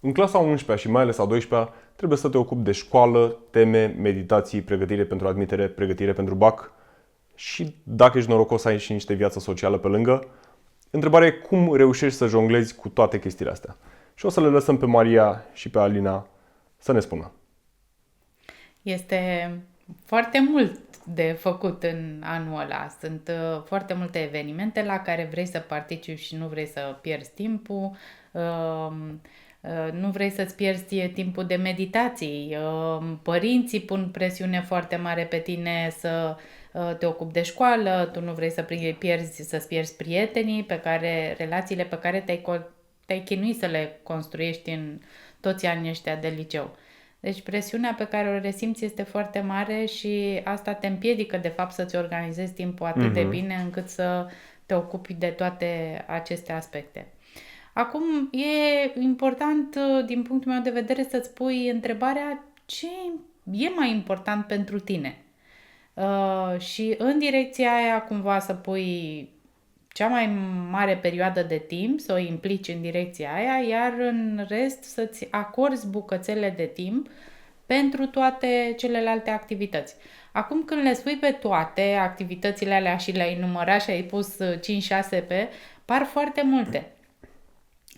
În clasa 11-a și mai ales a 12-a trebuie să te ocupi de școală, teme, meditații, pregătire pentru admitere, pregătire pentru BAC și dacă ești norocos să ai și niște viață socială pe lângă. Întrebarea e cum reușești să jonglezi cu toate chestiile astea. Și o să le lăsăm pe Maria și pe Alina să ne spună. Este foarte mult de făcut în anul ăla. Sunt foarte multe evenimente la care vrei să participi și nu vrei să pierzi timpul. Nu vrei să-ți pierzi timpul de meditații. Părinții pun presiune foarte mare pe tine să te ocupi de școală, tu nu vrei să-ți pierzi prietenii, relațiile pe care te-ai chinuit să le construiești în toți anii ăștia de liceu. Deci presiunea pe care o resimți este foarte mare și asta te împiedică de fapt să-ți organizezi timpul atât de bine încât să te ocupi de toate aceste aspecte. Acum e important din punctul meu de vedere să-ți pui întrebarea ce e mai important pentru tine. Și în direcția aia cumva să pui cea mai mare perioadă de timp, să o implici în direcția aia, iar în rest să-ți acorzi bucățele de timp pentru toate celelalte activități. Acum când le spui pe toate activitățile alea și le-ai numărat și ai pus 5-6 par foarte multe.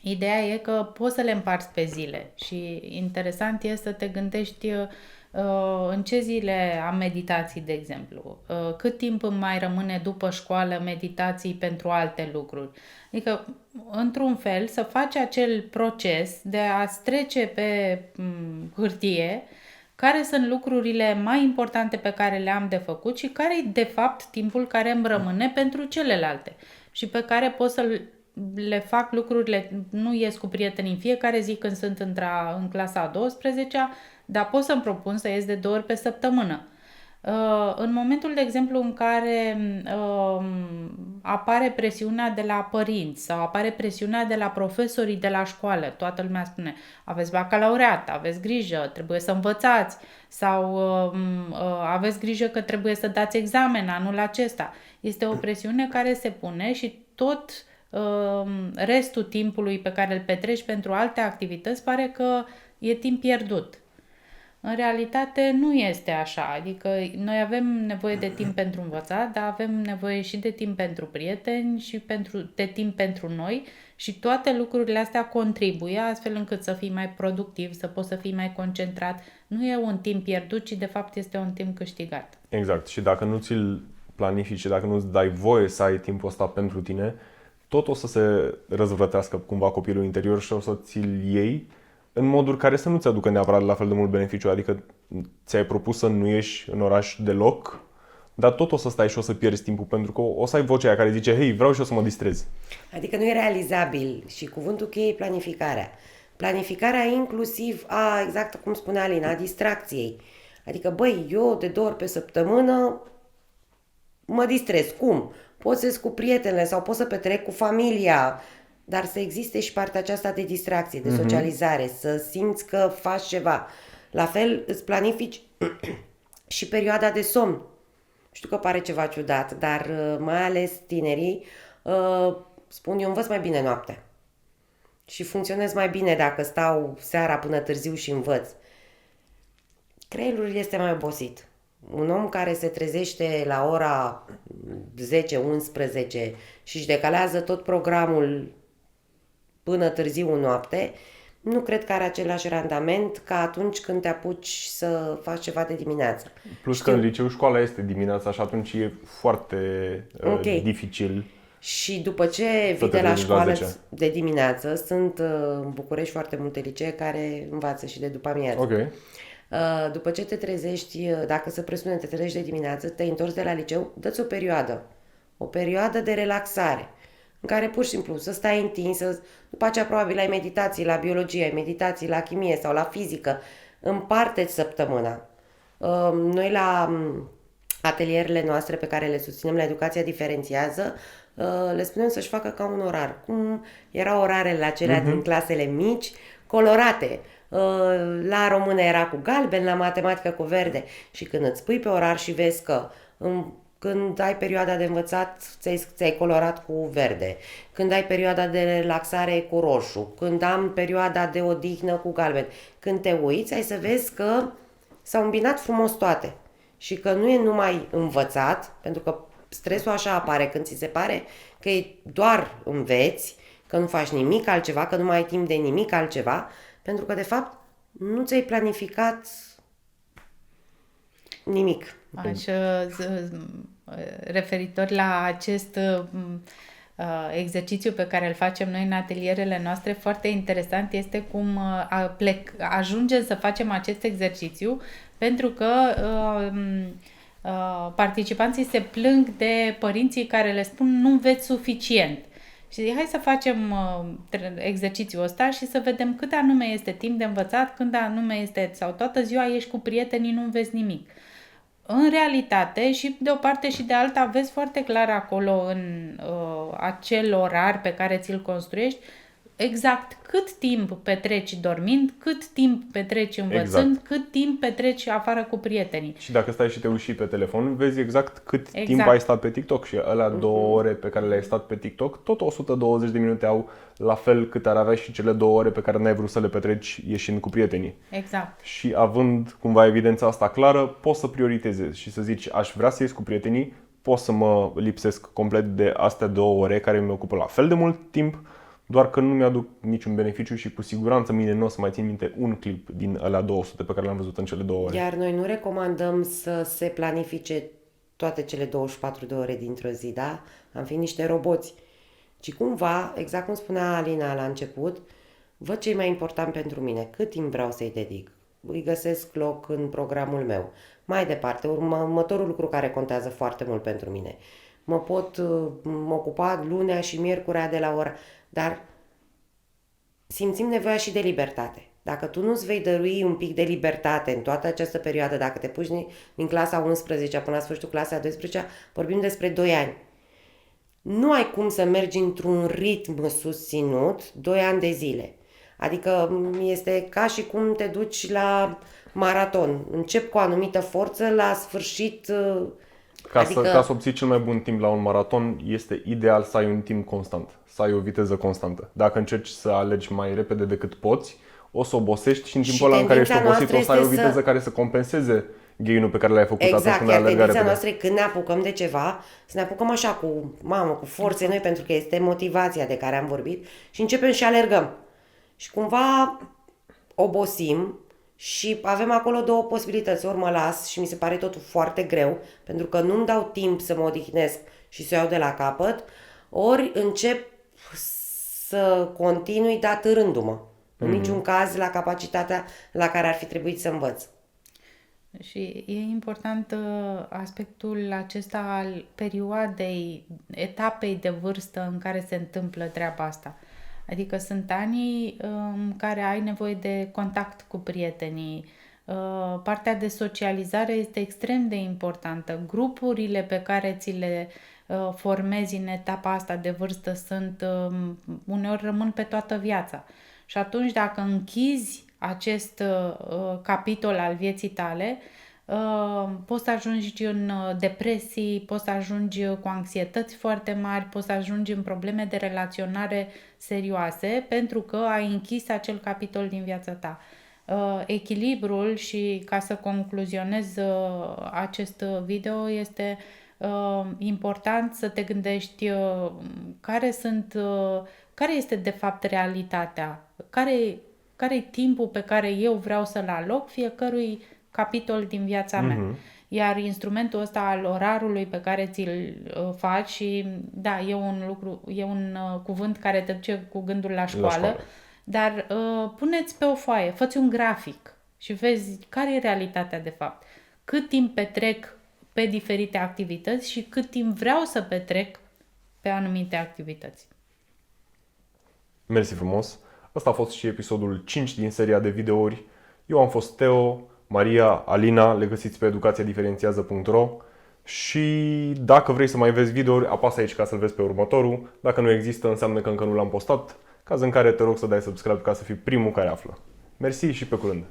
Ideea e că poți să le împarți pe zile și interesant e să te gândești în ce zile am meditații, de exemplu, cât timp îmi mai rămâne după școală meditații pentru alte lucruri. Adică, într-un fel, să faci acel proces de a-ți trece pe hârtie care sunt lucrurile mai importante pe care le am de făcut și care e, de fapt, timpul care îmi rămâne pentru celelalte și pe care pot să le fac lucrurile, nu ies cu prietenii în fiecare zi când sunt în clasa a 12-a, dar pot să-mi propun să ies de 2 ori pe săptămână. În momentul, de exemplu, în care apare presiunea de la părinți sau apare presiunea de la profesorii de la școală, toată lumea spune, aveți bacalaureat, aveți grijă, trebuie să învățați sau aveți grijă că trebuie să dați examen anul acesta. Este o presiune care se pune și tot restul timpului pe care îl petreci pentru alte activități pare că e timp pierdut. În realitate nu este așa, adică noi avem nevoie de timp pentru învățat, dar avem nevoie și de timp pentru prieteni și de timp pentru noi și toate lucrurile astea contribuie astfel încât să fii mai productiv, să poți să fii mai concentrat. Nu e un timp pierdut, ci de fapt este un timp câștigat. Exact. Și dacă nu ți-l planifici, dacă nu-ți dai voie să ai timpul ăsta pentru tine, tot o să se răzvrătească cumva copilul interior și o să ți-l iei în moduri care să nu-ți aducă neapărat la fel de mult beneficiu. Adică ți-ai propus să nu ieși în oraș deloc, dar tot o să stai și o să pierzi timpul pentru că o să ai vocea aia care zice hei, vreau și eu să mă distrez. Adică nu e realizabil și cuvântul cheie e planificarea. Planificarea inclusiv exact cum spunea Alina, a distracției. Adică, băi, eu de 2 ori pe săptămână mă distrez. Cum? Pot să ies cu prietenele sau pot să petrec cu familia, dar să existe și partea aceasta de distracție, de socializare, să simți că faci ceva. La fel îți planifici și perioada de somn. Știu că pare ceva ciudat, dar mai ales tinerii spun eu învăț mai bine noaptea și funcționez mai bine dacă stau seara până târziu și învăț. Creierul este mai obosit. Un om care se trezește la ora 10-11 și își decalează tot programul până târziu în noapte, nu cred că are același randament ca atunci când te apuci să faci ceva de dimineață. Plus că în liceu școala este dimineața și atunci e foarte dificil. Și după ce vii de la școală de dimineață, sunt în București foarte multe licee care învață și de după amiază. Okay. După ce te trezești, dacă se presupune te trezești de dimineață, te-ai întors de la liceu, dă-ți o perioadă de relaxare, în care pur și simplu să stai întins, după aceea probabil ai meditații la biologie, ai meditații la chimie sau la fizică, împarte-ți săptămâna. Noi la atelierele noastre pe care le susținem la Educația Diferențiază, le spunem să-și facă ca un orar. Cum erau orarele acelea din clasele mici, colorate. La română era cu galben, la matematică cu verde. Și când îți pui pe orar și vezi că în când ai perioada de învățat, ți-ai colorat cu verde, când ai perioada de relaxare cu roșu, când am perioada de odihnă cu galben. Când te uiți, ai să vezi că s-au îmbinat frumos toate și că nu e numai învățat, pentru că stresul așa apare când ți se pare că e doar înveți, că nu faci nimic altceva, că nu mai ai timp de nimic altceva, pentru că de fapt nu ți-ai planificat nimic. Referitor la acest exercițiu pe care îl facem noi în atelierele noastre, foarte interesant este cum ajungem să facem acest exercițiu, pentru că participanții se plâng de părinții care le spun nu înveți suficient. Și zic, hai să facem exercițiul ăsta și să vedem cât anume este timp de învățat, când anume este, sau toată ziua ești cu prietenii, nu înveți nimic. În realitate, și de o parte și de alta, vezi foarte clar acolo în acel orar pe care ți-l construiești, exact cât timp petreci dormind, cât timp petreci învățând, cât timp petreci afară cu prietenii. Și dacă stai și te uiți și pe telefon, vezi exact cât timp ai stat pe TikTok și alea 2 ore pe care le-ai stat pe TikTok, tot 120 de minute au la fel cât ar avea și cele 2 ore pe care n-ai vrut să le petreci ieșind cu prietenii. Exact. Și având cumva evidența asta clară, poți să prioritizezi și să zici, aș vrea să ies cu prietenii, pot să mă lipsesc complet de astea 2 ore care mi ocupă la fel de mult timp, doar că nu mi-aduc niciun beneficiu și cu siguranță mine nu o să mai țin minte un clip din alea 200 pe care le-am văzut în cele 2 ore. Iar noi nu recomandăm să se planifice toate cele 24 de ore dintr-o zi, da? Am fi niște roboți. Ci cumva, exact cum spunea Alina la început, văd ce e mai important pentru mine, cât timp vreau să-i dedic. Îi găsesc loc în programul meu. Mai departe, următorul lucru care contează foarte mult pentru mine. Mă pot ocupa lunea și miercurea de la ora... Dar simțim nevoia și de libertate. Dacă tu nu-ți vei dărui un pic de libertate în toată această perioadă, dacă te puși din clasa 11 până la sfârșitul clasei a 12, vorbim despre 2 ani. Nu ai cum să mergi într-un ritm susținut 2 ani de zile. Adică este ca și cum te duci la maraton. Încep cu o anumită forță, la sfârșit... Ca să obții cel mai bun timp la un maraton, este ideal să ai un timp constant, să ai o viteză constantă. Dacă încerci să alergi mai repede decât poți, o să obosești și în timpul ăla în care ești obosit o să ai o viteză care să compenseze gain-ul pe care l-ai făcut atunci când ai alergat repede. Exact, tendința noastră e când ne apucăm de ceva, să ne apucăm așa cu forțe noi, pentru că este motivația de care am vorbit și începem și alergăm. Și cumva obosim. Și avem acolo 2 posibilități. Ori mă las și mi se pare totul foarte greu, pentru că nu-mi dau timp să mă odihnesc și să o iau de la capăt, ori încep să continui datârându-mă. În niciun caz la capacitatea la care ar fi trebuit să învăț. Și e important aspectul acesta al perioadei, etapei de vârstă în care se întâmplă treaba asta. Adică sunt anii în care ai nevoie de contact cu prietenii. Partea de socializare este extrem de importantă. Grupurile pe care ți le formezi în etapa asta de vârstă uneori rămân pe toată viața. Și atunci dacă închizi acest capitol al vieții tale, poți să ajungi în depresii, poți să ajungi cu anxietăți foarte mari, poți să ajungi în probleme de relaționare serioase pentru că ai închis acel capitol din viața ta. Echilibrul, și ca să concluzionez acest video, este important să te gândești care este de fapt realitatea, care e timpul pe care eu vreau să-l aloc fiecărui capitol din viața mea. Iar instrumentul ăsta al orarului pe care ți-l faci, și da, e un cuvânt care te duce cu gândul la școală, dar puneți pe o foaie, fă-ți un grafic și vezi care e realitatea de fapt. Cât timp petrec pe diferite activități și cât timp vreau să petrec pe anumite activități. Mersi frumos! Asta a fost și episodul 5 din seria de videouri. Eu am fost Teo, Maria, Alina, le găsiți pe educațiadiferențiază.ro și dacă vrei să mai vezi videouri, apasă aici ca să-l vezi pe următorul. Dacă nu există, înseamnă că încă nu l-am postat, caz în care te rog să dai subscribe ca să fii primul care află. Mersi și pe curând!